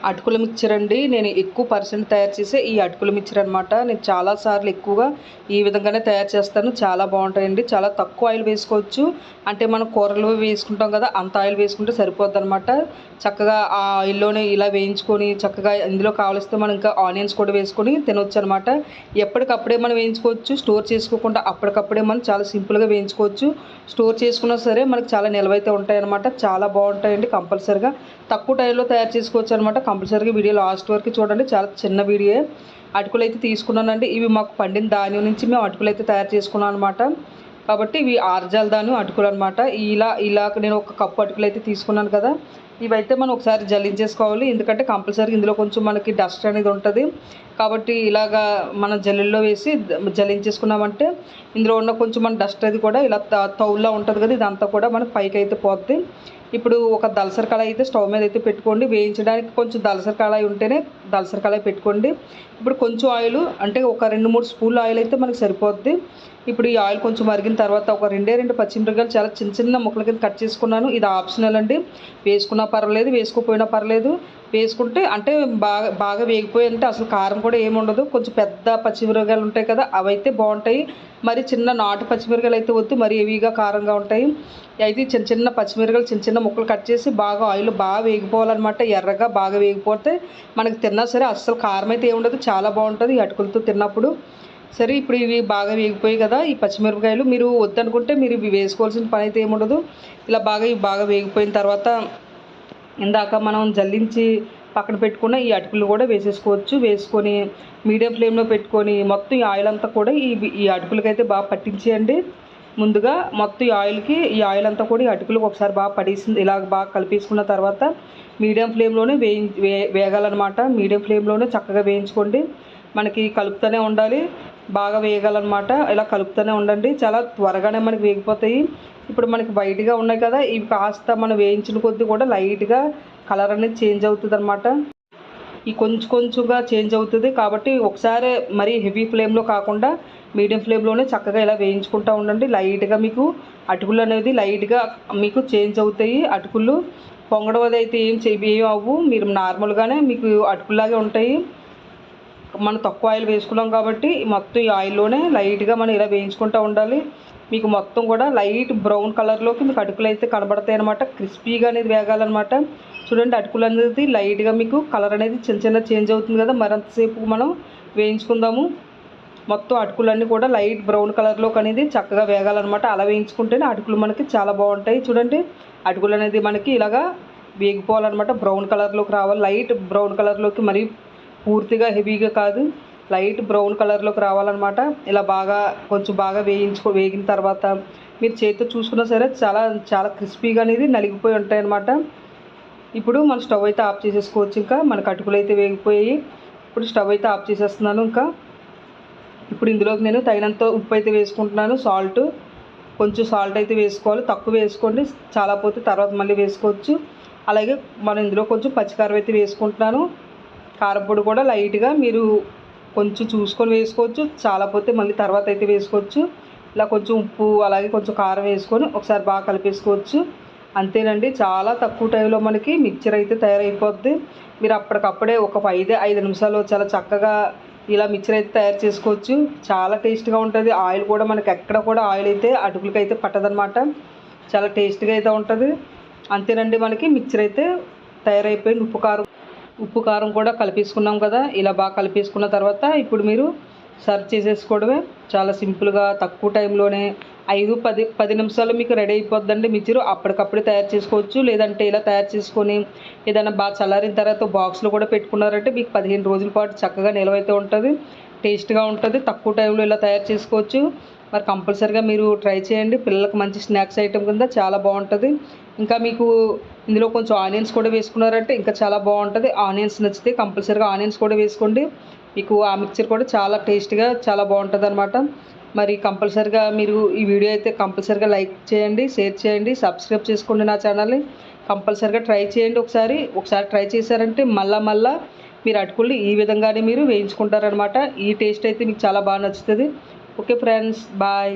అటుకుల మిక్చర్ అండి. నేను ఎక్కువ పర్సెంట్ తయారు చేసే ఈ అటుకుల మిక్చర్ అనమాట. నేను చాలా సార్లు ఎక్కువగా ఈ విధంగానే తయారు చేస్తాను. చాలా బాగుంటాయండి. చాలా తక్కువ ఆయిల్ వేసుకోవచ్చు. అంటే మనం కూరలు వేసుకుంటాం కదా, అంత ఆయిల్ వేసుకుంటే సరిపోద్దనమాట. చక్కగా ఆ ఆయిల్లోనే ఇలా వేయించుకొని చక్కగా ఇందులో కావలిస్తే మనం ఇంకా ఆనియన్స్ కూడా వేసుకొని తినొచ్చు అనమాట. ఎప్పటికప్పుడే మనం వేయించుకోవచ్చు. స్టోర్ చేసుకోకుండా అప్పటికప్పుడే మనం చాలా సింపుల్గా వేయించుకోవచ్చు. స్టోర్ చేసుకున్నా సరే మనకు చాలా నిల్వైతే ఉంటాయన్నమాట. చాలా బాగుంటాయండి. కంపల్సరిగా తక్కువ టైంలో తయారు చేసుకోవచ్చు అనమాట. కంపల్సరీగా వీడియో లాస్ట్ వరకు చూడండి. చాలా చిన్న వీడియో. అటుకులు అయితే తీసుకున్నానండి. ఇవి మాకు పండిన ధాన్యం నుంచి మేము అటుకులు అయితే తయారు చేసుకున్నాం అనమాట. కాబట్టి ఇవి ఆర్జాల ధాన్యం అటుకులు అనమాట. ఇలా నేను ఒక కప్పు అటుకులు అయితే తీసుకున్నాను కదా, ఇవైతే మనం ఒకసారి జల్లించేసుకోవాలి. ఎందుకంటే కంపల్సరీగా ఇందులో కొంచెం మనకి డస్ట్ అనేది ఉంటుంది. కాబట్టి ఇలాగా మనం జల్లెల్లో వేసి జల్లించేసుకున్నామంటే ఇందులో ఉన్న కొంచెం మన డస్ట్ అది కూడా ఇలా తౌల్లా ఉంటుంది కదా, ఇదంతా కూడా మనకు పైకి అయితే పోద్ది. ఇప్పుడు ఒక దలసరి కళాయి అయితే స్టవ్ మీద అయితే పెట్టుకోండి. వేయించడానికి కొంచెం దలసరి కళాయి ఉంటేనే దలసరి కళాయి పెట్టుకోండి. ఇప్పుడు కొంచెం ఆయిల్ అంటే ఒక 2-3 స్పూన్ల ఆయిల్ అయితే మనకు సరిపోద్ది. ఇప్పుడు ఈ ఆయిల్ కొంచెం మరిగిన తర్వాత ఒక 2 పచ్చిమిరపకాయలు చాలా చిన్న చిన్న ముక్కల కింద కట్ చేసుకున్నాను. ఇది ఆప్షనల్ అండి. వేసుకున్నా పర్వాలేదు, వేసుకోకపోయినా పర్లేదు. వేసుకుంటే అంటే బాగా వేగిపోయి అంటే అసలు కారం కూడా ఏమి ఉండదు. కొంచెం పెద్ద పచ్చిమిరపకాయలు ఉంటాయి కదా, అవైతే బాగుంటాయి. మరి చిన్న నాటు పచ్చిమిరపకాయలు అయితే వద్దు, మరి హెవీగా కారంగా ఉంటాయి. అయితే చిన్న చిన్న పచ్చిమిరపకాయలు చిన్న చిన్న ముక్కలు కట్ చేసి బాగా ఆయిల్ బాగా వేగిపోవాలన్నమాట. ఎర్రగా బాగా వేగిపోతే మనకి తిన్నా సరే అస్సలు కారం అయితే ఏమి ఉండదు. చాలా బాగుంటుంది ఈ అటుకులతో తిన్నప్పుడు. సరే, ఇప్పుడు ఇవి బాగా వేగిపోయాయి కదా, ఈ పచ్చిమిరపకాయలు మీరు వద్దనుకుంటే మీరు ఇవి వేసుకోవాల్సిన పని అయితే ఏముండదు. ఇవి బాగా వేగిపోయిన తర్వాత ఇందాక మనం జల్లించి పక్కన పెట్టుకున్న ఈ అటుకులు కూడా వేసేసుకోవచ్చు. వేసుకొని మీడియం ఫ్లేమ్లో పెట్టుకొని మొత్తం ఈ ఆయిల్ అంతా కూడా ఈ అటుకులకైతే బాగా పట్టించేయండి. ముందుగా మొత్తం ఈ ఆయిల్ అంతా కూడా ఈ అటుకులకు ఒకసారి బాగా పడేసింది. ఇలా బాగా కలిపేసుకున్న తర్వాత మీడియం ఫ్లేమ్లోనే వేగాలన్నమాట. మీడియం ఫ్లేమ్లోనే చక్కగా వేయించుకోండి. మనకి కలుపుతూనే ఉండాలి, బాగా వేగాలన్నమాట. ఇలా కలుపుతూనే ఉండండి. చాలా త్వరగానే మనకి వేగిపోతాయి. ఇప్పుడు మనకి వైట్గా ఉన్నాయి కదా, ఇవి కాస్త మనం వేయించిన కొద్దీ కూడా లైట్గా కలర్ అనేది చేంజ్ అవుతుంది అనమాట. ఈ కొంచెంగా చేంజ్ అవుతుంది. కాబట్టి ఒకసారి మరీ హెవీ ఫ్లేమ్లో కాకుండా మీడియం ఫ్లేమ్లోనే చక్కగా ఇలా వేయించుకుంటూ ఉండండి. లైట్గా మీకు అటుకులు అనేది లైట్గా మీకు చేంజ్ అవుతాయి. అటుకులు పొంగడం అది అయితే ఏం అవ్వు. మీరు నార్మల్గానే మీకు అటుకుల్లాగే ఉంటాయి. మనం తక్కువ ఆయిల్ వేసుకున్నాం కాబట్టి మొత్తం ఈ ఆయిల్లోనే లైట్గా మనం ఇలా వేయించుకుంటూ ఉండాలి. మీకు మొత్తం కూడా లైట్ బ్రౌన్ కలర్లోకి మీకు అటుకులు అయితే కనబడతాయి అనమాట. క్రిస్పీగా అనేది వేగాలన్నమాట. చూడండి, అటుకులు అనేది లైట్గా మీకు కలర్ అనేది చిన్న చేంజ్ అవుతుంది కదా, మరంతసేపు మనం వేయించుకుందాము. మొత్తం అటుకులన్నీ కూడా లైట్ బ్రౌన్ కలర్లోకి అనేది చక్కగా వేగాలన్నమాట. అలా వేయించుకుంటేనే అటుకులు మనకి చాలా బాగుంటాయి. చూడండి, అటుకులు అనేది మనకి ఇలాగా వేగిపోవాలన్నమాట. బ్రౌన్ కలర్లోకి రావాలి. లైట్ బ్రౌన్ కలర్లోకి, మరి పూర్తిగా హెవీగా కాదు, లైట్ బ్రౌన్ కలర్లోకి రావాలన్నమాట. ఇలా కొంచెం బాగా వేగిన తర్వాత మీరు చేతితో చూసుకున్నా సరే చాలా క్రిస్పీగా అనేది నలిగిపోయి ఉంటాయన్నమాట. ఇప్పుడు మన స్టవ్ అయితే ఆఫ్ చేసేసుకోవచ్చు. ఇంకా మనకు అటుకులు అయితే వేగిపోయాయి. ఇప్పుడు స్టవ్ అయితే ఆఫ్ చేసేస్తున్నాను. ఇప్పుడు ఇందులోకి నేను తగినంత ఉప్పు అయితే వేసుకుంటున్నాను. కొంచెం సాల్ట్ అయితే వేసుకోవాలి. తక్కువ వేసుకోండి, చాలా పోతే తర్వాత మళ్ళీ వేసుకోవచ్చు. అలాగే మనం ఇందులో కొంచెం పచ్చికారం అయితే వేసుకుంటున్నాను. కారపొడి కూడా లైట్గా మీరు కొంచెం చూసుకొని వేసుకోవచ్చు. చాలా పోతే మళ్ళీ తర్వాత అయితే వేసుకోవచ్చు. ఇలా కొంచెం ఉప్పు అలాగే కొంచెం కారం వేసుకొని ఒకసారి బాగా కలిపేసుకోవచ్చు. అంతేనండి, చాలా తక్కువ టైంలో మనకి మిక్చర్ అయితే తయారైపోద్ది. మీరు అప్పటికప్పుడే ఒక 5 నిమిషాలు చాలా చక్కగా ఇలా మిక్చర్ అయితే తయారు చేసుకోవచ్చు. చాలా టేస్ట్గా ఉంటుంది. ఆయిల్ కూడా మనకి ఎక్కడ కూడా ఆయిల్ అయితే అటుకులకి అయితే పట్టదనమాట. చాలా టేస్ట్గా అయితే ఉంటుంది. అంతేనండి, మనకి మిక్చర్ అయితే తయారైపోయింది. ఉప్పు కారం కూడా కలిపేసుకున్నాం కదా. ఇలా బాగా కలిపేసుకున్న తర్వాత ఇప్పుడు మీరు సర్వ్ చేసేసుకోవడమే. చాలా సింపుల్గా తక్కువ టైంలోనే 5-10 నిమిషాలు మీకు రెడీ అయిపోద్దండి మిక్చర్. అప్పటికప్పుడే తయారు చేసుకోవచ్చు. లేదంటే ఇలా తయారు చేసుకొని ఏదైనా బాగా చల్లారిన తర్వాత బాక్స్లో కూడా పెట్టుకున్నారంటే మీకు 15 రోజుల పాటు చక్కగా నిల్వ అయితే ఉంటుంది. టేస్ట్గా ఉంటుంది. తక్కువ టైంలో ఇలా తయారు చేసుకోవచ్చు. మరి కంపల్సరీగా మీరు ట్రై చేయండి. పిల్లలకు మంచి స్నాక్స్ ఐటెం కింద చాలా బాగుంటుంది. ఇంకా మీకు ఇందులో కొంచెం ఆనియన్స్ కూడా వేసుకున్నారంటే ఇంకా చాలా బాగుంటుంది. ఆనియన్స్ నచ్చితే కంపల్సరీగా ఆనియన్స్ కూడా వేసుకోండి. మీకు ఆ మిక్చర్ కూడా చాలా టేస్ట్గా చాలా బాగుంటుంది అనమాట. మరి కంపల్సరీగా మీరు ఈ వీడియో అయితే కంపల్సరీగా లైక్ చేయండి, షేర్ చేయండి, సబ్స్క్రైబ్ చేసుకోండి నా ఛానల్ని. కంపల్సరీగా ట్రై చేయండి. ఒకసారి ట్రై చేశారంటే మళ్ళా మీరు అటుకుల్ని ఈ విధంగానే మీరు వేయించుకుంటారనమాట. ఈ టేస్ట్ అయితే మీకు చాలా బాగా నచ్చుతుంది. Okay friends, bye.